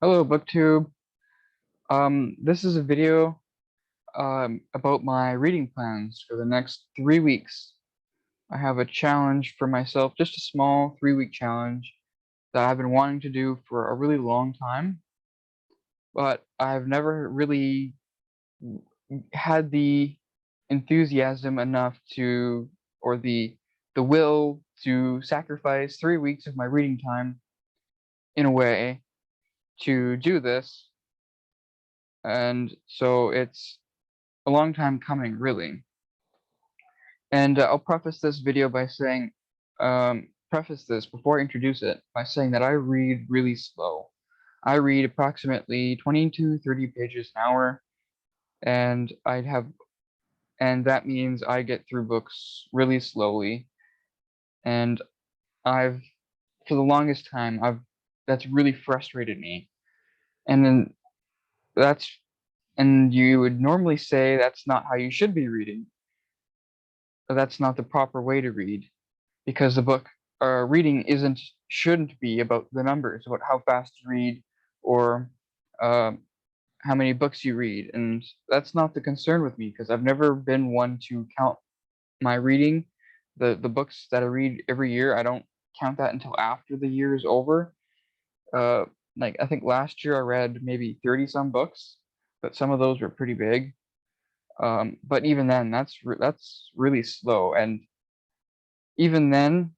Hello, BookTube. This is a video about my reading plans for the next 3 weeks. I have a challenge for myself, just a small 3-week challenge that I've been wanting to do for a really long time, but I've never really had the enthusiasm enough to, or the will to sacrifice 3 weeks of my reading time in a way to do this. And so it's a long time coming, really. And I'll preface this video by saying, preface this before I introduce it by saying that I read really slow. I read approximately 20 to 30 pages an hour, and and that means I get through books really slowly. And I've, for the longest time, that's really frustrated me. And then that's, and you would normally say that's not how you should be reading. That's not the proper way to read, because the book reading shouldn't be about the numbers, about how fast you read or uh, how many books you read. And that's not the concern with me, because I've never been one to count my reading. The books that I read every year, I don't count that until after the year is over. uh, like I think last year I read maybe 30 some books, but some of those were pretty big. But even then, that's really slow. And even then,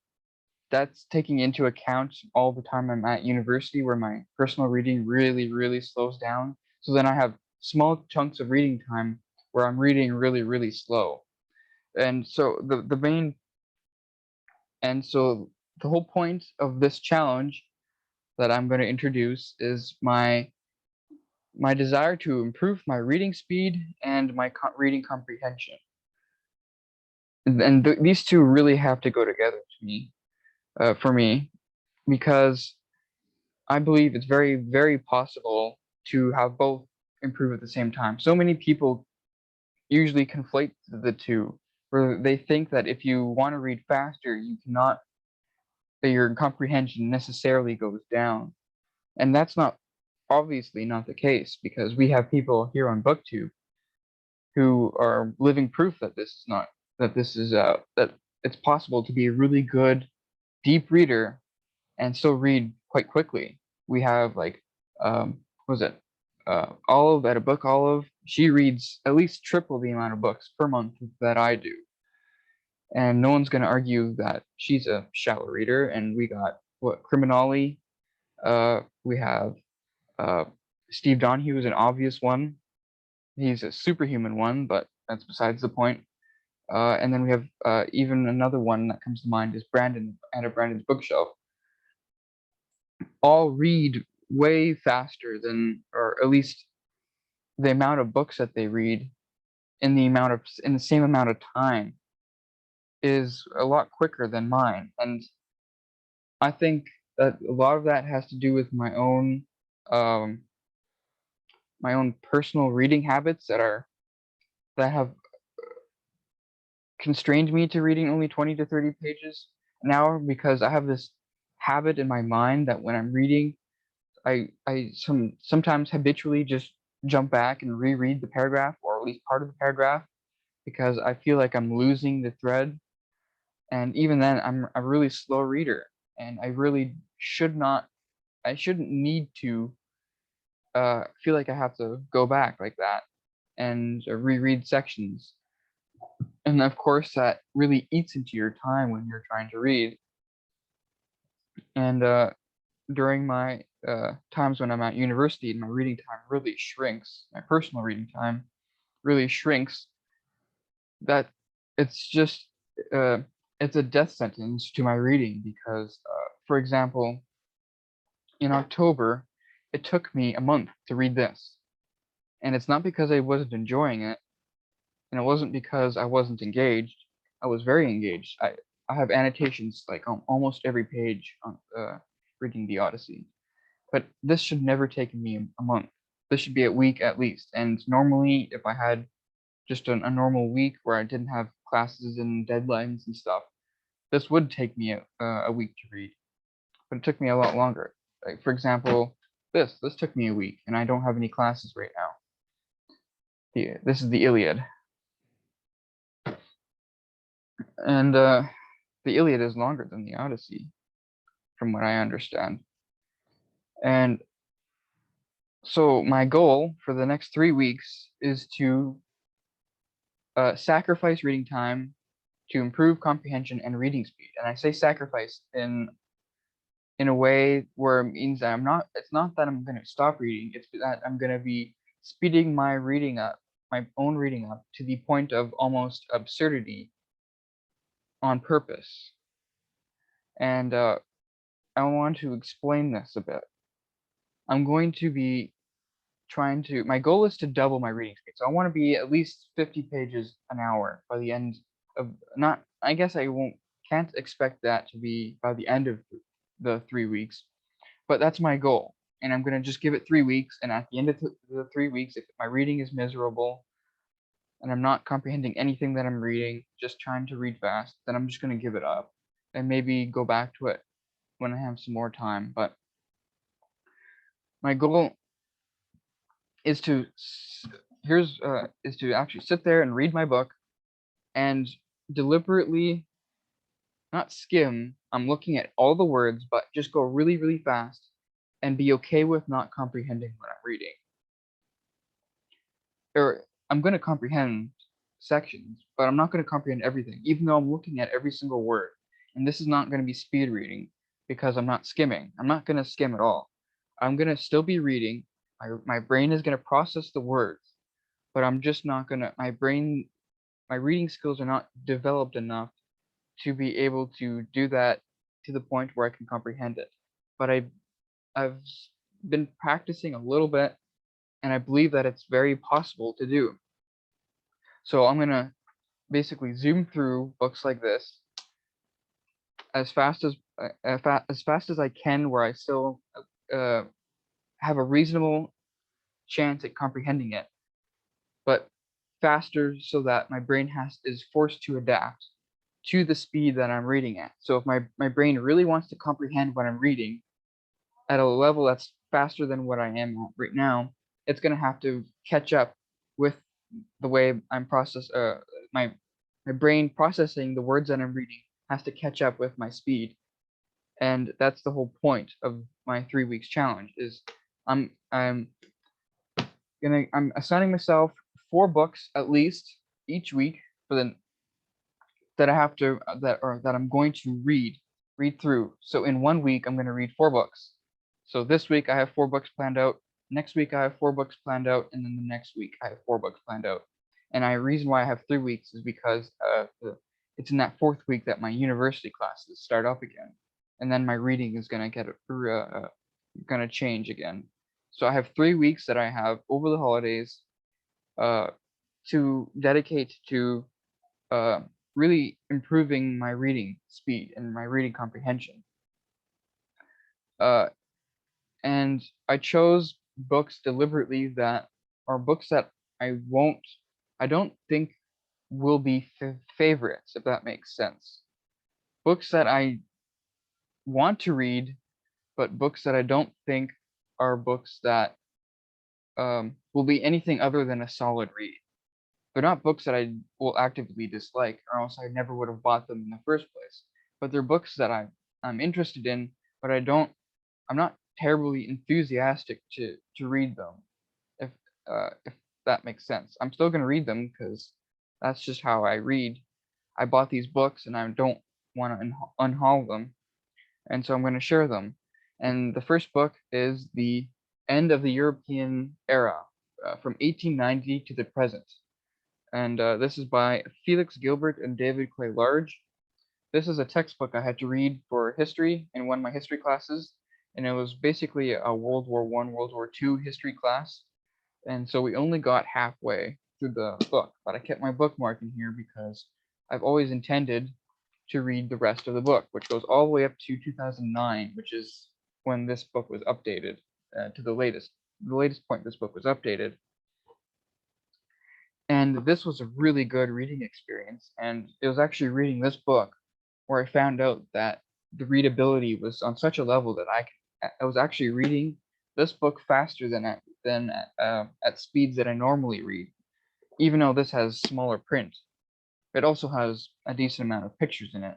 that's taking into account all the time I'm at university, where my personal reading really, really slows down. So then I have small chunks of reading time where I'm reading really, really slow. And so the whole point of this challenge that I'm going to introduce is my desire to improve my reading speed and my reading comprehension. And these two really have to go together for me, because I believe it's very, very possible to have both improve at the same time. So many people usually conflate the two, where they think that if you want to read faster, that your comprehension necessarily goes down. And that's obviously not the case, because we have people here on BookTube who are living proof that that it's possible to be a really good, deep reader and still read quite quickly. We have like, what was it? Olive at a Book Olive. She reads at least triple the amount of books per month that I do. And no one's going to argue that she's a shallow reader. And we got Criminale. We have Steve Donahue is an obvious one. He's a superhuman one, but that's besides the point. And then we have even another one that comes to mind is Brandon and Brandon's Bookshelf. All read way faster than, or at least the amount of books that they read in the same amount of time is a lot quicker than mine. And I think that a lot of that has to do with um, my own personal reading habits that have constrained me to reading only 20 to 30 pages an hour, because I have this habit in my mind that when I'm reading, I sometimes habitually just jump back and reread the paragraph, or at least part of the paragraph, because I feel like I'm losing the thread. And even then, I'm a really slow reader, and I really I shouldn't need to feel like I have to go back like that and reread sections. And of course, that really eats into your time when you're trying to read. And during my times when I'm at university, my reading time really shrinks. My personal reading time really shrinks. That it's just it's a death sentence to my reading, because, for example, in October, it took me a month to read this, and it's not because I wasn't enjoying it, and it wasn't because I wasn't engaged. I was very engaged. I have annotations like on almost every page on reading the Odyssey. But this should never take me a month. This should be a week at least. And normally, if I had just a normal week where I didn't have classes and deadlines and stuff, this would take me a week to read. But it took me a lot longer. Like, for example, This took me a week, and I don't have any classes right now. This is the Iliad, and the Iliad is longer than the Odyssey, from what I understand. And so my goal for the next 3 weeks is to sacrifice reading time to improve comprehension and reading speed. And I say sacrifice in a way where it means that it's not that I'm going to stop reading, it's that I'm going to be speeding my own reading up to the point of almost absurdity on purpose. And I want to explain this a bit. I'm going to be my goal is to double my reading speed. So I want to be at least 50 pages an hour by the end of, I guess I can't expect that to be by the end of the 3 weeks, but that's my goal. And I'm going to just give it 3 weeks. And at the end of the 3 weeks, if my reading is miserable and I'm not comprehending anything that I'm reading, just trying to read fast, then I'm just going to give it up and maybe go back to it when I have some more time. But my goal is to actually sit there and read my book and deliberately not skim. I'm looking at all the words, but just go really, really fast and be okay with not comprehending what I'm reading. Or I'm going to comprehend sections, but I'm not going to comprehend everything, even though I'm looking at every single word. And this is not going to be speed reading because I'm not skimming. I'm not going to skim at all. I'm going to still be reading. My brain is going to process the words, but I'm just not going to, my reading skills are not developed enough to be able to do that to the point where I can comprehend it. But I've been practicing a little bit, and I believe that it's very possible to do. So I'm going to basically zoom through books like this as fast as I can, where I still have a reasonable chance at comprehending it, but faster so that my brain is forced to adapt to the speed that I'm reading at. So if my brain really wants to comprehend what I'm reading at a level that's faster than what I am at right now, it's going to have to catch up with the way I'm my brain processing the words that I'm reading has to catch up with my speed. And that's the whole point of my 3 weeks challenge. Is I'm assigning myself 4 books at least each week that I'm going to read through. So in 1 week I'm going to read 4 books. So this week I have 4 books planned out. Next week I have 4 books planned out, and then the next week I have 4 books planned out. And the reason why I have 3 weeks is because it's in that 4th week that my university classes start up again, and then my reading is gonna change again. So I have 3 weeks that I have over the holidays to dedicate to really improving my reading speed and my reading comprehension. And I chose books deliberately that are books that I don't think will be favorites, if that makes sense. Books that I want to read, but books that I don't think are books that will be anything other than a solid read. They're not books that I will actively dislike, or else I never would have bought them in the first place. But they're books that I'm interested in, but I'm not terribly enthusiastic to read them, if that makes sense. I'm still gonna read them because that's just how I read. I bought these books and I don't want to unhaul them, and so I'm going to share them. And the first book is The End of the European Era, from 1890 to the present. And this is by Felix Gilbert and David Clay Large. This is a textbook I had to read for history in one of my history classes, and it was basically a World War I, World War II history class. And so we only got halfway through the book, but I kept my bookmark in here because I've always intended to read the rest of the book, which goes all the way up to 2009, which is when this book was updated to the latest point this book was updated. And this was a really good reading experience, and it was actually reading this book where I found out that the readability was on such a level that I was actually reading this book faster than at speeds that I normally read, even though this has smaller print. It also has a decent amount of pictures in it.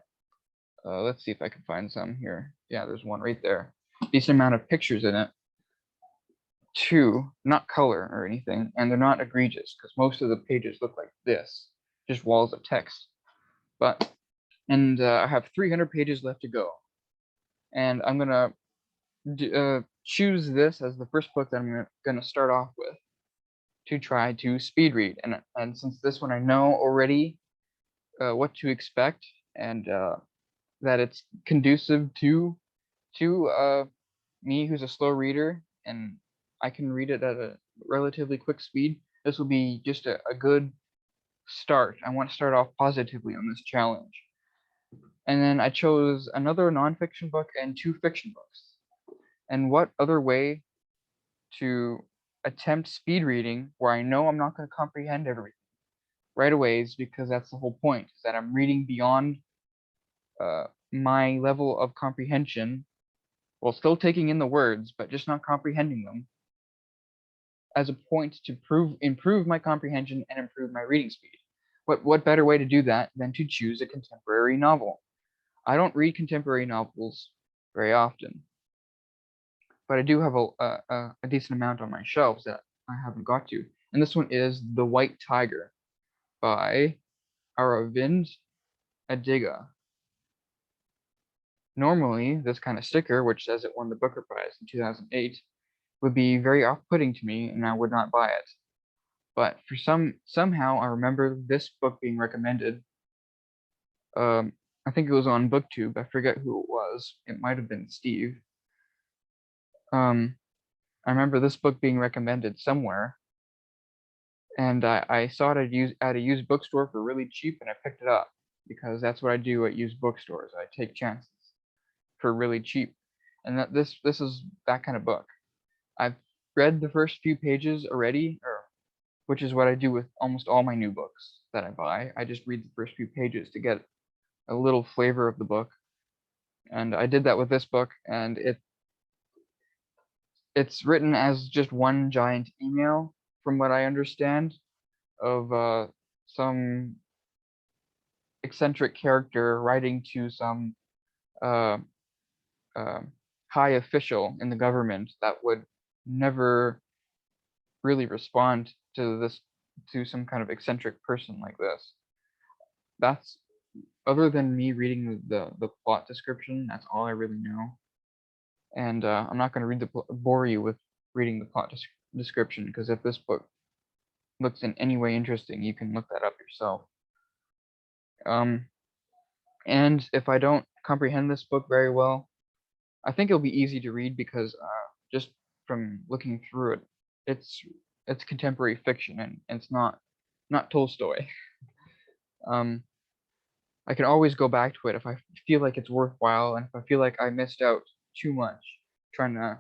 Let's see if I can find some here. Yeah, there's one right there. Decent amount of pictures in it. Two, not color or anything, and they're not egregious because most of the pages look like this, just walls of text. And I have 300 pages left to go, and I'm gonna choose this as the first book that I'm gonna start off with to try to speed read. And since this one I know already what to expect, and that it's conducive to me, who's a slow reader, and I can read it at a relatively quick speed, this will be just a good start. I want to start off positively on this challenge. And then I chose another nonfiction book and 2 fiction books. And what other way to attempt speed reading where I know I'm not going to comprehend everything right away is because that's the whole point, is that I'm reading beyond my level of comprehension, while still taking in the words, but just not comprehending them, as a point to improve my comprehension and improve my reading speed. What better way to do that than to choose a contemporary novel? I don't read contemporary novels very often, but I do have a decent amount on my shelves that I haven't got to. And this one is The White Tiger by Aravind Adiga. Normally, this kind of sticker, which says it won the Booker Prize in 2008, would be very off-putting to me, and I would not buy it. But for somehow, I remember this book being recommended. I think it was on BookTube. I forget who it was. It might have been Steve. I remember this book being recommended somewhere, and I saw it at a used bookstore for really cheap, and I picked it up because that's what I do at used bookstores. I take chances for really cheap, and this is that kind of book. I've read the first few pages already, which is what I do with almost all my new books that I buy. I just read the first few pages to get a little flavor of the book, and I did that with this book, and it's written as just one giant email, from what I understand, of some eccentric character writing to some uh, high official in the government that would never really respond to some kind of eccentric person like this. That's, other than me reading the plot description, that's all I really know. And I'm not going to bore you with reading the plot description, because if this book looks in any way interesting, you can look that up yourself. And if I don't comprehend this book very well, I think it'll be easy to read because just from looking through it, it's contemporary fiction, and it's not Tolstoy. I can always go back to it if I feel like it's worthwhile, and if I feel like I missed out too much trying to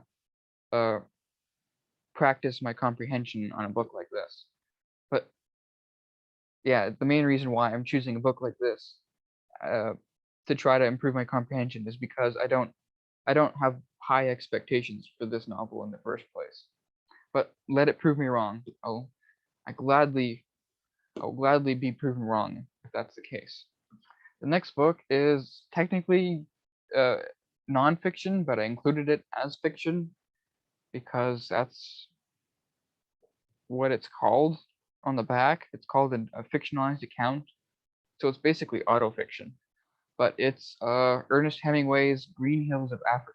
practice my comprehension on a book like this. But yeah, the main reason why I'm choosing a book like this to try to improve my comprehension is because I don't have high expectations for this novel in the first place. But let it prove me wrong. I'll gladly be proven wrong if that's the case. The next book is technically nonfiction, but I included it as fiction because that's what it's called on the back. It's called a fictionalized account, so it's basically autofiction. But it's Ernest Hemingway's Green Hills of Africa.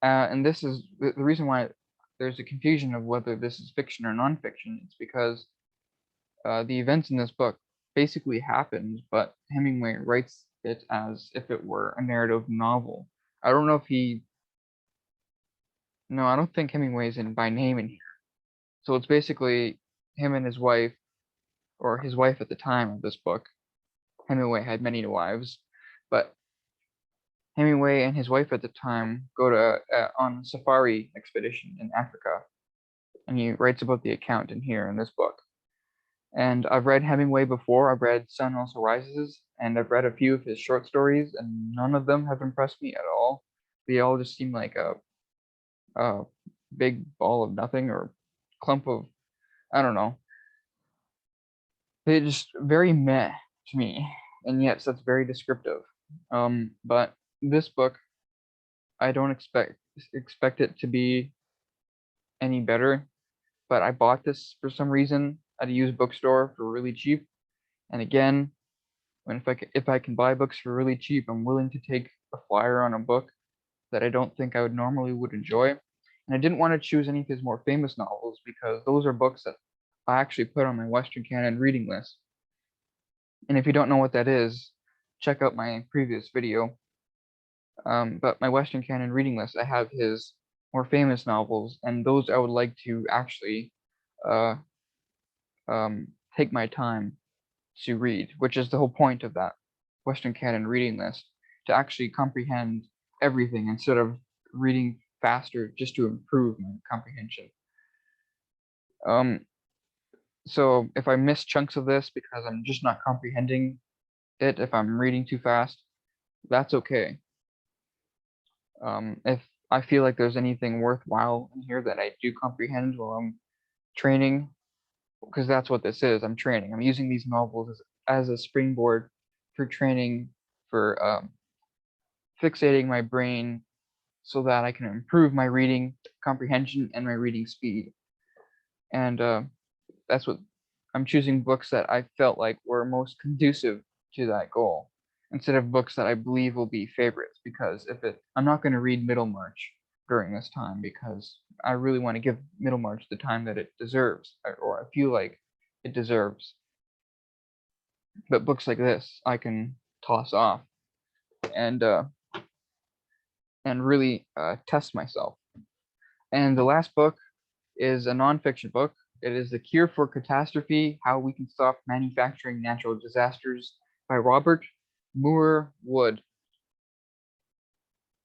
And this is the reason why there's a confusion of whether this is fiction or nonfiction. It's because the events in this book basically happened, but Hemingway writes it as if it were a narrative novel. I don't know if I don't think Hemingway's in by name in here. So it's basically him and his wife, or his wife at the time of this book. Hemingway had many wives, but Hemingway and his wife at the time go to on a safari expedition in Africa, and he writes about the account in here in this book. And I've read Hemingway before. I've read Sun Also Rises, and I've read a few of his short stories, and none of them have impressed me at all. They all just seem like big ball of nothing or clump of, I don't know. They just very meh to me, and yes, that's very descriptive. But this book, I don't expect it to be any better. But I bought this for some reason at a used bookstore for really cheap. And again, if I can buy books for really cheap, I'm willing to take a flyer on a book that I don't think I would normally would enjoy. And I didn't want to choose any of his more famous novels because those are books that I actually put on my Western Canon reading list. And if you don't know what that is, check out my previous video. But my Western Canon reading list, I have his more famous novels, and those I would like to actually uh, take my time to read, which is the whole point of that Western Canon reading list, to actually comprehend everything instead of reading faster just to improve my comprehension. So if I miss chunks of this because I'm just not comprehending it, if I'm reading too fast, that's okay. If I feel like there's anything worthwhile in here that I do comprehend while I'm training, because that's what this is, I'm training. I'm using these novels as a springboard for training, for fixating my brain so that I can improve my reading comprehension and my reading speed. And that's what I'm choosing, books that I felt like were most conducive to that goal, instead of books that I believe will be favorites, because I'm not going to read Middlemarch during this time because I really want to give Middlemarch the time that it deserves, or I feel like it deserves. But books like this I can toss off and really test myself. And the last book is a nonfiction book. It is The Cure for Catastrophe: How We Can Stop Manufacturing Natural Disasters by Robert Muir-Wood.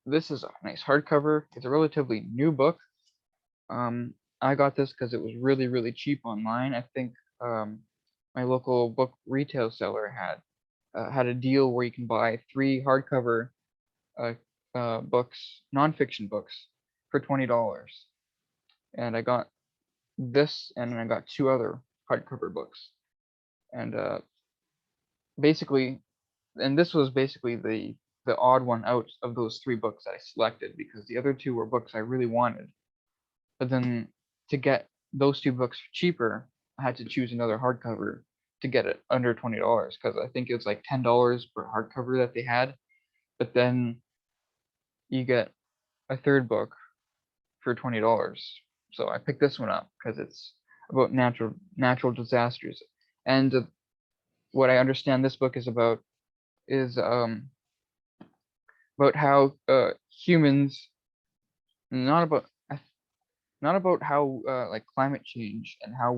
This is a nice hardcover. It's a relatively new book. I got this because it was really, really cheap online. I think my local book retail seller had a deal where you can buy 3 hardcover books, nonfiction books, for $20. And I got this, and I got 2 other hardcover books. And basically, and this was basically the odd one out of those 3 books that I selected, because the other 2 were books I really wanted. But then to get those 2 books cheaper, I had to choose another hardcover to get it under $20, because I think it was like $10 per hardcover that they had. But then you get a third book for $20. So I picked this one up because it's about natural disasters. And what I understand this book is about how humans, not about how like climate change and how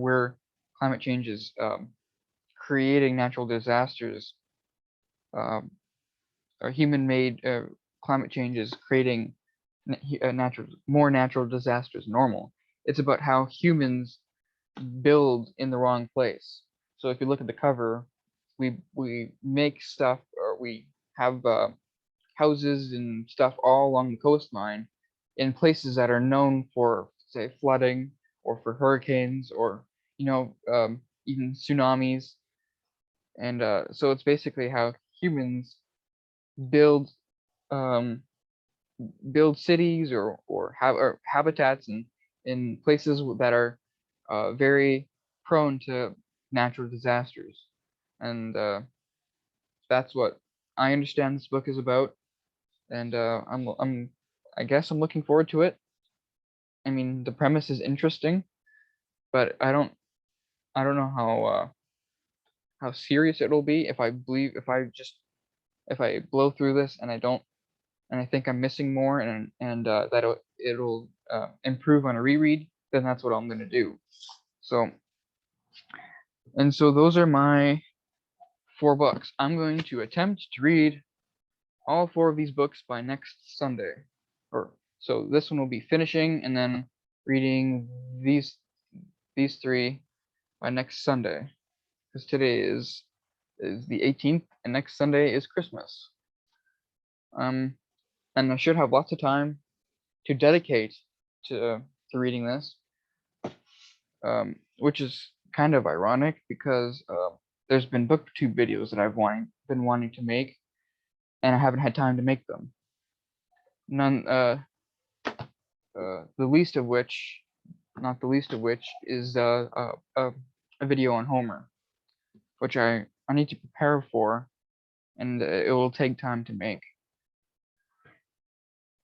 climate change is creating natural disasters, or human-made climate change is creating more natural disasters normal. It's about how humans build in the wrong place. So if you look at the cover, we make stuff, or we have houses and stuff all along the coastline in places that are known for, say, flooding, or for hurricanes, or even tsunamis. And so it's basically how humans build build cities, or habitats in places that are very prone to natural disasters. And that's what I understand this book is about. And I guess I'm looking forward to it. I mean, the premise is interesting, but I don't know how serious it'll be if I blow through this and I think I'm missing more, and that it'll improve on a reread. Then that's what I'm gonna do. So those are my 4 books. I'm going to attempt to read all 4 of these books by next Sunday. So this one will be finishing, and then reading these 3 by next Sunday, because today is the 18th, and next Sunday is Christmas. And I should have lots of time to dedicate to reading this, which is kind of ironic because there's been booktube videos that I've been wanting to make, and I haven't had time to make them. The least of which, not the least of which, is a video on Homer, which I need to prepare for, and it will take time to make.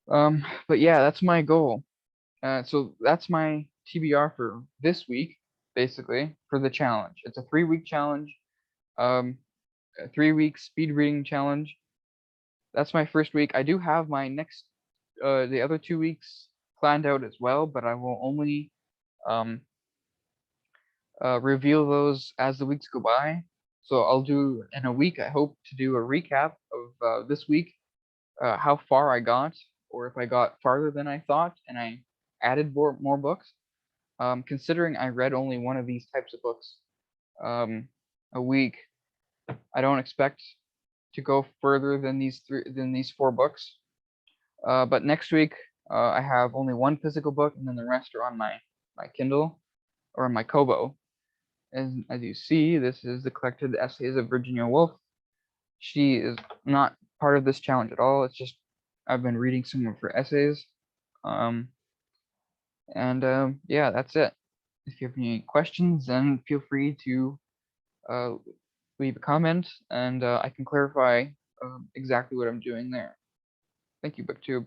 But yeah, that's my goal. So that's my TBR for this week, basically, for the challenge. It's a 3-week challenge, a 3-week speed reading challenge. That's my first week. I do have my next, the other 2 weeks planned out as well, but I will only reveal those as the weeks go by. So I'll do in a week. I hope to do a recap of this week, how far I got, or if I got farther than I thought, and I added more books. Considering I read only one of these types of books a week, I don't expect to go further than these 4 books. But next week I have only one physical book, and then the rest are on my Kindle or on my Kobo. And as you see, this is the collected essays of Virginia Woolf. She is not part of this challenge at all. It's just I've been reading some of her essays. Yeah, that's it. If you have any questions, then feel free to leave a comment, and I can clarify exactly what I'm doing there. Thank you, BookTube.